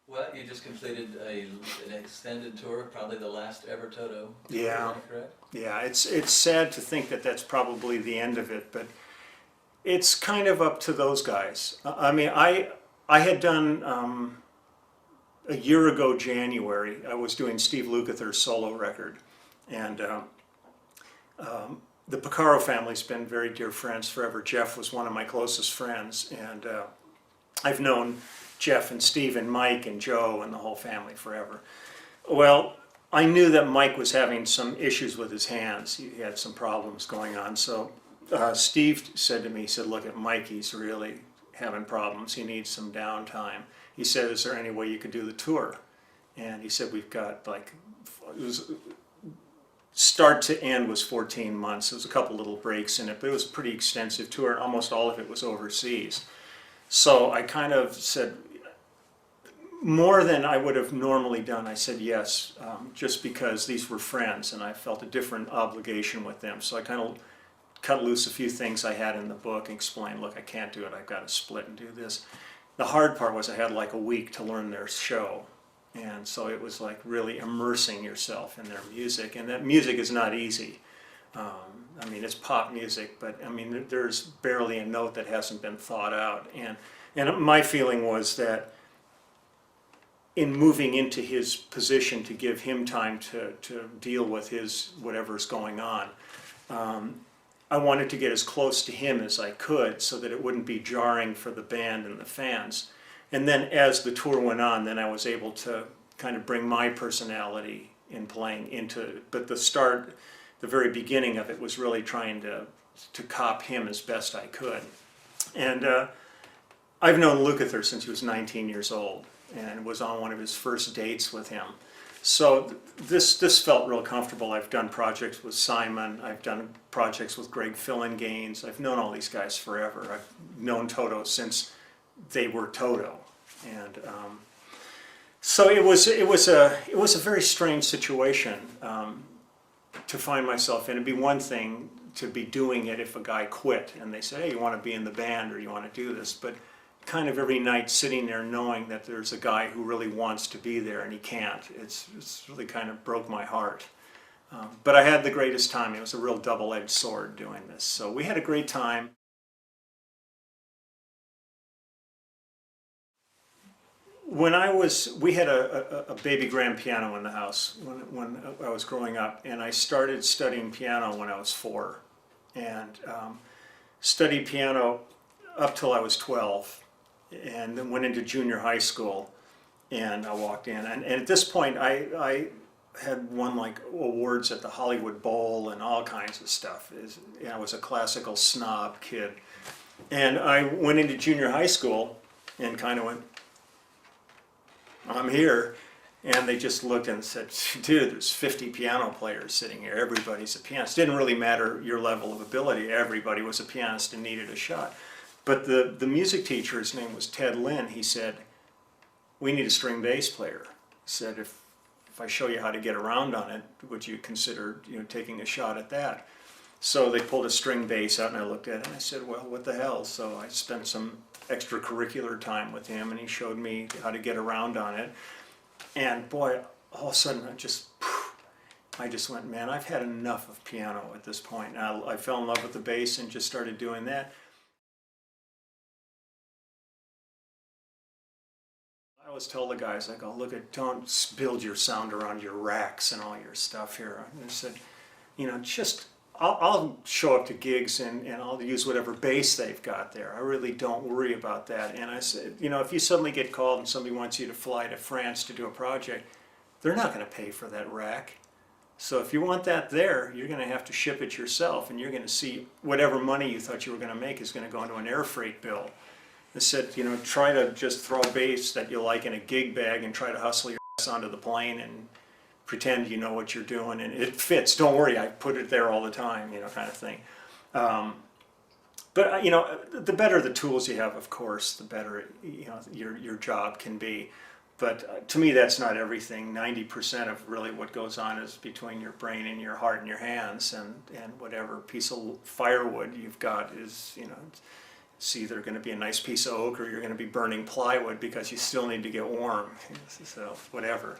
Well, you just completed an extended tour, probably the last ever Toto. Yeah. Is that correct? Yeah, it's sad to think that that's probably the end of it, but it's kind of up to those guys. I mean, I had done a year ago January, I was doing Steve Lukather's solo record, and the Porcaro family's been very dear friends forever. Jeff was one of my closest friends, and I've known Jeff and Steve and Mike and Joe and the whole family forever. Well, I knew that Mike was having some issues with his hands. He had some problems going on. So Steve said to me, he said, look at Mike, he's really having problems. He needs some downtime. He said, is there any way you could do the tour? And he said, we've got like, it was, start to end was 14 months. There was a couple little breaks in it, but it was a pretty extensive tour, and almost all of it was overseas. So I kind of said, more than I would have normally done, I said yes, just because these were friends and I felt a different obligation with them. So I kind of cut loose a few things I had in the book and explained, look, I can't do it, I've got to split and do this. The hard part was I had like a week to learn their show. And so it was like really immersing yourself in their music. And that music is not easy. I mean, it's pop music, but I mean, there's barely a note that hasn't been thought out. And my feeling was that in moving into his position to give him time to deal with his whatever's going on, I wanted to get as close to him as I could so that it wouldn't be jarring for the band and the fans. And then as the tour went on, then I was able to kind of bring my personality in playing into it. But the very beginning of it was really trying to cop him as best I could. And I've known Lukather since he was 19 years old and was on one of his first dates with him. So this felt real comfortable. I've done projects with Simon, I've done projects with Greg Fillinganes. I've known all these guys forever. I've known Toto since they were Toto. And so it was a very strange situation to find myself in. It'd be one thing to be doing it if a guy quit and they say, hey, you want to be in the band or you want to do this, but kind of every night sitting there knowing that there's a guy who really wants to be there and he can't, it's really kind of broke my heart. But I had the greatest time. It was a real double-edged sword doing this. So we had a great time. When we had a baby grand piano in the house when I was growing up, and I started studying piano when I was 4, and studied piano up till I was 12, and then went into junior high school, and I walked in, and at this point I had won like awards at the Hollywood Bowl and all kinds of stuff. I was a classical snob kid, and I went into junior high school and kind of went, I'm here, and they just looked and said, dude, there's 50 piano players sitting here, everybody's a pianist. Didn't really matter your level of ability, everybody was a pianist and needed a shot. But the music teacher, his name was Ted Lynn, he said, we need a string bass player. He said, if I show you how to get around on it, would you consider taking a shot at that? So they pulled a string bass out and I looked at it and I said, well, what the hell? So I spent some extracurricular time with him and he showed me how to get around on it. And boy, all of a sudden I just went, man, I've had enough of piano at this point. And I fell in love with the bass and just started doing that. I always tell the guys, I go, look, don't build your sound around your racks and all your stuff here. And I said, I'll show up to gigs and I'll use whatever bass they've got there. I really don't worry about that. And I said, if you suddenly get called and somebody wants you to fly to France to do a project, they're not going to pay for that rack. So if you want that there, you're going to have to ship it yourself, and you're going to see whatever money you thought you were going to make is going to go into an air freight bill. I said, try to just throw a bass that you like in a gig bag and try to hustle your ass onto the plane and pretend you know what you're doing, and it fits. Don't worry, I put it there all the time, kind of thing. But the better the tools you have, of course, the better your job can be. But to me, that's not everything. 90% of really what goes on is between your brain and your heart and your hands, and whatever piece of firewood you've got is it's either going to be a nice piece of oak or you're going to be burning plywood because you still need to get warm. So whatever.